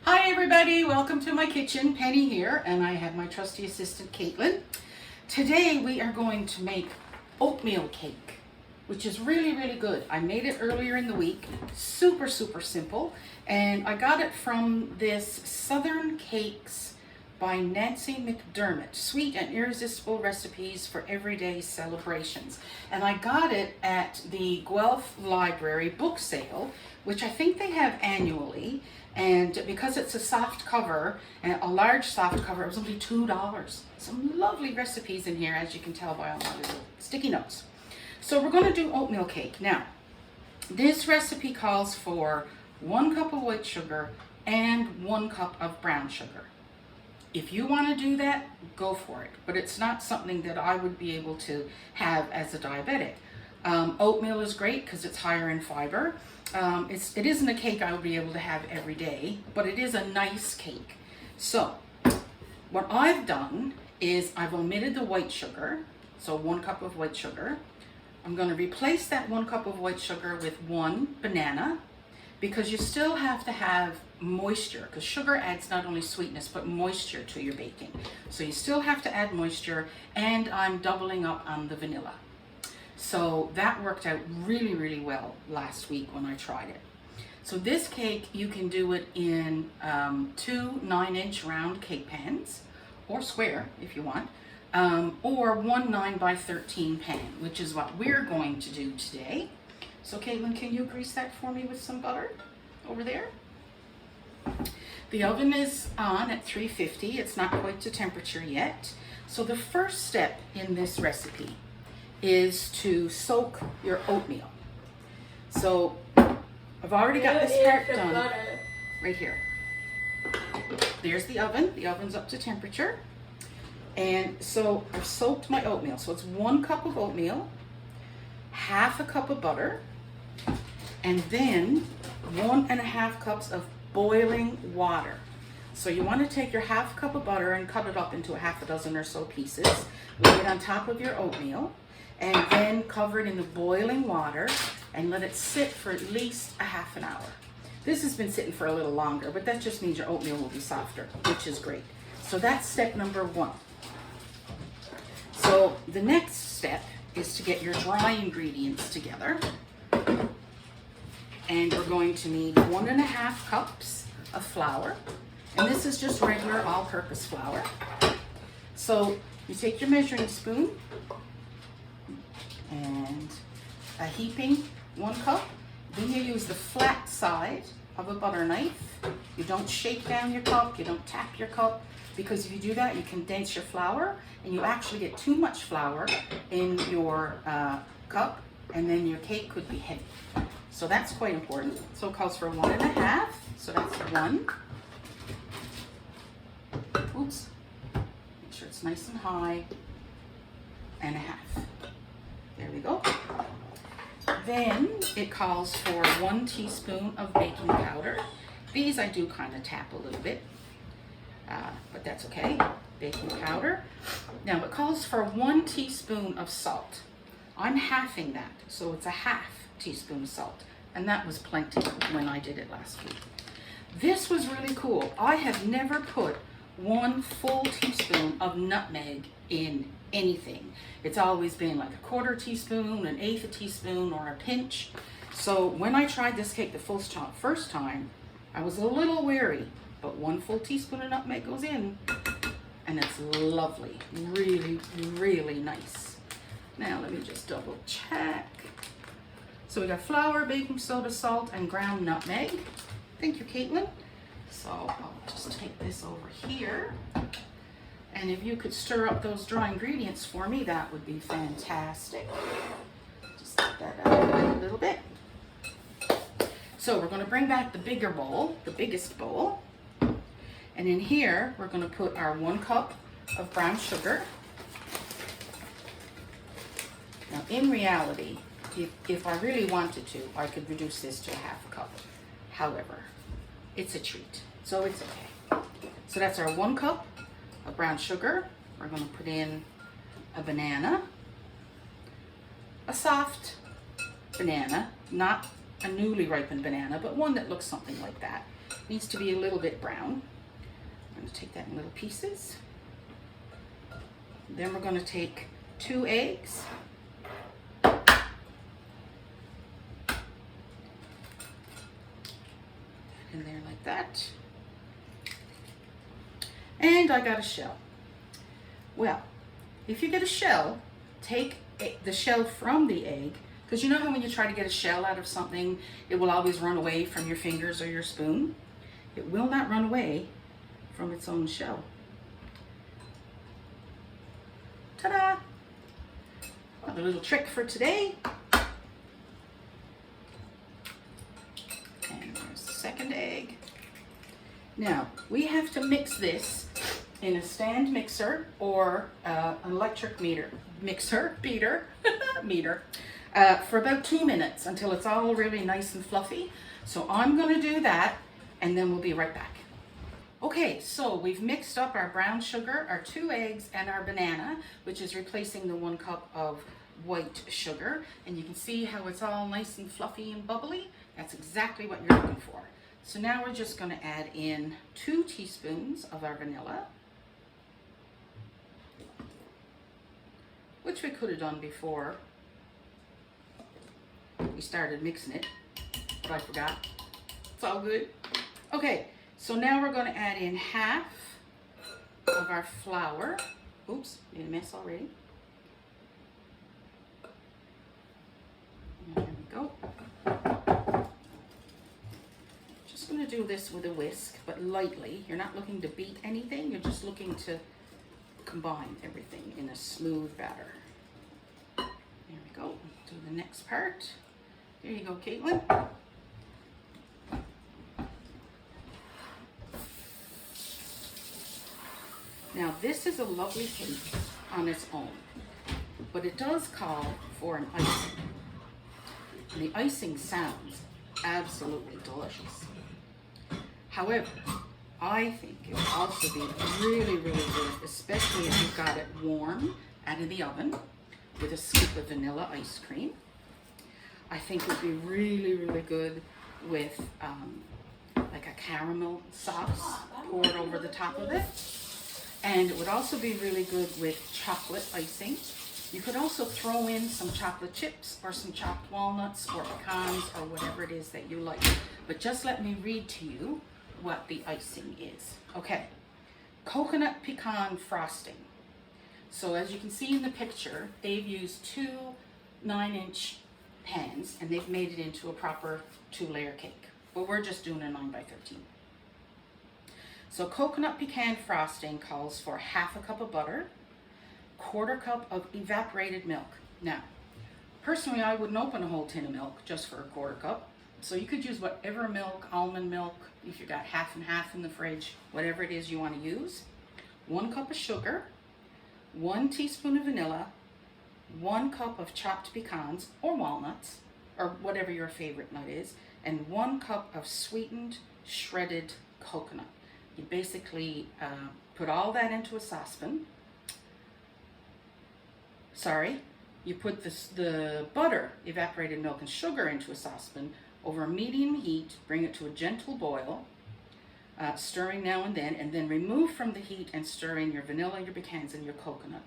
Hi everybody, welcome to my kitchen. Penny here, and I have my trusty assistant Caitlin. Today we are going to make oatmeal cake, which is really good. I made it earlier in the week, super simple, and I got it from this Southern Cakes by Nancy McDermott, Sweet and Irresistible Recipes for Everyday Celebrations. And I got it at the Guelph Library book sale, which I think they have annually. And because it's a soft cover, and a large soft cover, it was only $2. Some lovely recipes in here, as you can tell by all my little sticky notes. So we're going to do oatmeal cake. Now, this recipe calls for 1 cup of white sugar and 1 cup of brown sugar. If you want to do that, go for it. But it's not something that I would be able to have as a diabetic. Oatmeal is great because it's higher in fiber. It isn't a cake I would be able to have every day, but it is a nice cake. So what I've done is I've omitted the white sugar, so 1 cup of white sugar. I'm going to replace that 1 cup of white sugar with 1 banana, because you still have to have moisture, because sugar adds not only sweetness but moisture to your baking. So you still have to add moisture, and I'm doubling up on the vanilla. So that worked out really well last week when I tried it. So this cake, you can do it in 2 9-inch round cake pans, or square if you want, or 1 9x13 pan, which is what we're going to do today. So Caitlin, can you grease that for me with some butter over there? The oven is on at 350. It's not quite to temperature yet. So the first step in this recipe is to soak your oatmeal. So I've already got this part done right here. There's the oven. The oven's up to temperature. And so I've soaked my oatmeal. So it's 1 cup of oatmeal, half a cup of butter, and then 1.5 cups of boiling water. So you want to take your half cup of butter and cut it up into a half a dozen or so pieces, lay it on top of your oatmeal, and then cover it in the boiling water and let it sit for at least a half an hour. This has been sitting for a little longer, but that just means your oatmeal will be softer, which is great. So that's step number 1. So the next step is to get your dry ingredients together. And we're going to need 1.5 cups of flour. And this is just regular all-purpose flour. So you take your measuring spoon and a heaping 1 cup. Then you use the flat side of a butter knife. You don't shake down your cup, you don't tap your cup, because if you do that, you condense your flour and you actually get too much flour in your cup, and then your cake could be heavy. So that's quite important. So it calls for 1.5. So that's 1. Oops. Make sure it's nice and high. And a half. There we go. Then it calls for 1 teaspoon of baking powder. These I do kind of tap a little bit, but that's okay. Baking powder. Now it calls for 1 teaspoon of salt. I'm halving that, so it's a half teaspoon of salt. And that was plenty when I did it last week. This was really cool. I have never put 1 full teaspoon of nutmeg in anything. It's always been like a 1/4 teaspoon, 1/8 teaspoon, or a pinch. So when I tried this cake the first time, I was a little wary, but 1 full teaspoon of nutmeg goes in, and it's lovely. Really nice. Now let me just double check. So we got flour, baking soda, salt, and ground nutmeg. Thank you, Caitlin. So I'll just take this over here. And if you could stir up those dry ingredients for me, that would be fantastic. Just get that out of the way a little bit. So we're going to bring back the bigger bowl, the biggest bowl. And in here, we're going to put our 1 cup of brown sugar. Now, in reality, if I really wanted to, I could reduce this to a half a cup. However, it's a treat, so it's okay. So that's our 1 cup of brown sugar. We're going to put in a banana, a soft banana, not a newly ripened banana, but one that looks something like that. Needs to be a little bit brown. I'm going to take that in little pieces. Then we're going to take 2 eggs. In there like that. And I got a shell. Well, if you get a shell, take the shell from the egg, because you know how when you try to get a shell out of something, it will always run away from your fingers or your spoon? It will not run away from its own shell. Ta-da! Another little trick for today. And there's the second egg. Now, we have to mix this in a stand mixer or an electric beater for about 2 minutes until it's all really nice and fluffy. So I'm going to do that, and then we'll be right back. Okay, so we've mixed up our brown sugar, our 2 eggs, and our banana, which is replacing the 1 cup of white sugar. And you can see how it's all nice and fluffy and bubbly. That's exactly what you're looking for. So now we're just going to add in 2 teaspoons of our vanilla, which we could have done before we started mixing it, but I forgot. It's all good. Okay, so now we're going to add in half of our flour. Oops, made a mess already. There we go. Just going to do this with a whisk, but lightly. You're not looking to beat anything, you're just looking to combine everything in a smooth batter. There we go. Do the next part. There you go, Caitlin. Now this is a lovely cake on its own, but it does call for an icing. And the icing sounds absolutely delicious. However, I think it would also be really, really good, especially if you've got it warm out of the oven with a scoop of vanilla ice cream. I think it would be really, really good with like a caramel sauce poured over the top of it. And it would also be really good with chocolate icing. You could also throw in some chocolate chips or some chopped walnuts or pecans or whatever it is that you like. But just let me read to you what the icing is. Okay, coconut pecan frosting. So as you can see in the picture, they've used 2 9-inch pans and they've made it into a proper 2-layer cake. But we're just doing a 9 by 13. So coconut pecan frosting calls for half a cup of butter, 1/4 cup of evaporated milk. Now, personally, I wouldn't open a whole tin of milk just for a 1/4 cup. So you could use whatever milk, almond milk, if you've got half and half in the fridge, whatever it is you want to use. 1 cup of sugar, 1 teaspoon of vanilla, 1 cup of chopped pecans or walnuts, or whatever your favorite nut is, and 1 cup of sweetened shredded coconut. You basically put all that into a saucepan. You put the butter, evaporated milk, and sugar into a saucepan over a medium heat. Bring it to a gentle boil, stirring now and then remove from the heat and stir in your vanilla, your pecans, and your coconut.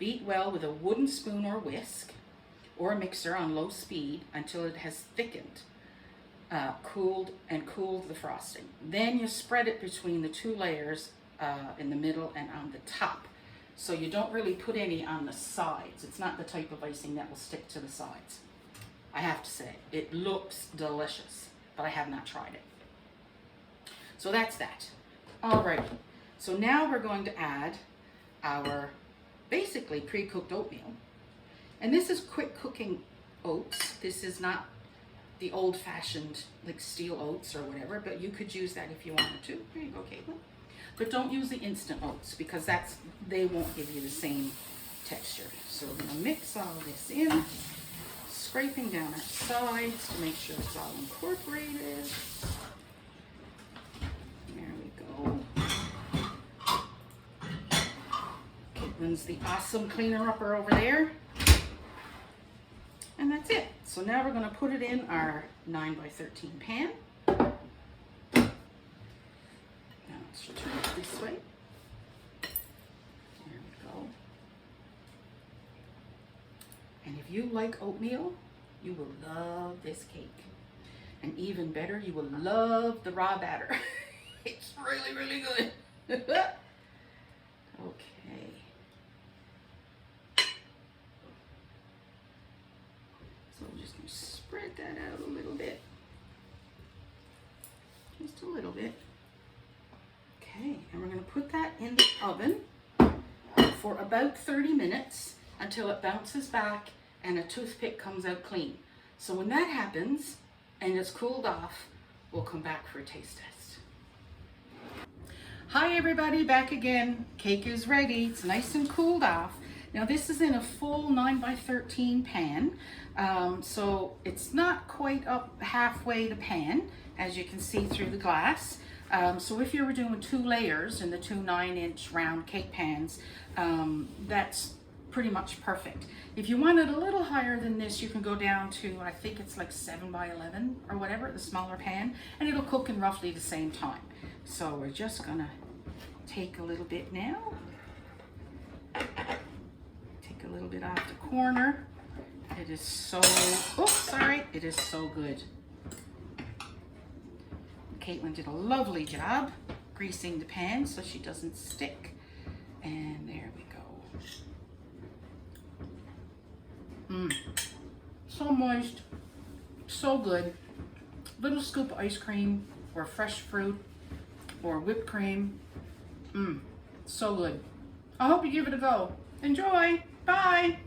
Beat well with a wooden spoon or whisk or a mixer on low speed until it has thickened, cooled the frosting. Then you spread it between the 2 layers in the middle and on the top. So you don't really put any on the sides. It's not the type of icing that will stick to the sides. I have to say, it looks delicious, but I have not tried it. So that's that. Alright, so now we're going to add our basically pre-cooked oatmeal. And this is quick cooking oats. This is not the old-fashioned like steel oats or whatever, but you could use that if you wanted to. There you go, Caitlin. But don't use the instant oats because they won't give you the same texture. So we're going to mix all this in, scraping down our sides to make sure it's all incorporated. There we go. Caitlin's the awesome cleaner-upper over there. And that's it. So now we're going to put it in our 9 by 13 pan. Now let's turn it this way. There we go. And if you like oatmeal, you will love this cake. And even better, you will love the raw batter. It's really, really good. Okay. So I'm just going to spread that out a little bit. Just a little bit. Okay, and we're going to put that in the oven for about 30 minutes until it bounces back and a toothpick comes out clean. So when that happens and it's cooled off, we'll come back for a taste test. Hi everybody, back again. Cake is ready. It's nice and cooled off. Now this is in a full 9 by 13 pan, so it's not quite up halfway the pan, as you can see through the glass. So if you were doing 2 layers in the 2 9-inch round cake pans, that's pretty much perfect. If you want it a little higher than this, you can go down to, I think it's like 7 by 11 or whatever, the smaller pan, and it'll cook in roughly the same time. So we're just gonna take a little bit now. Take a little bit off the corner. It is so, oh, sorry, it is so good. Caitlin did a lovely job greasing the pan so she doesn't stick. And there we go. So moist, so good. Little scoop of ice cream or fresh fruit or whipped cream. So good. I hope you give it a go. Enjoy. Bye.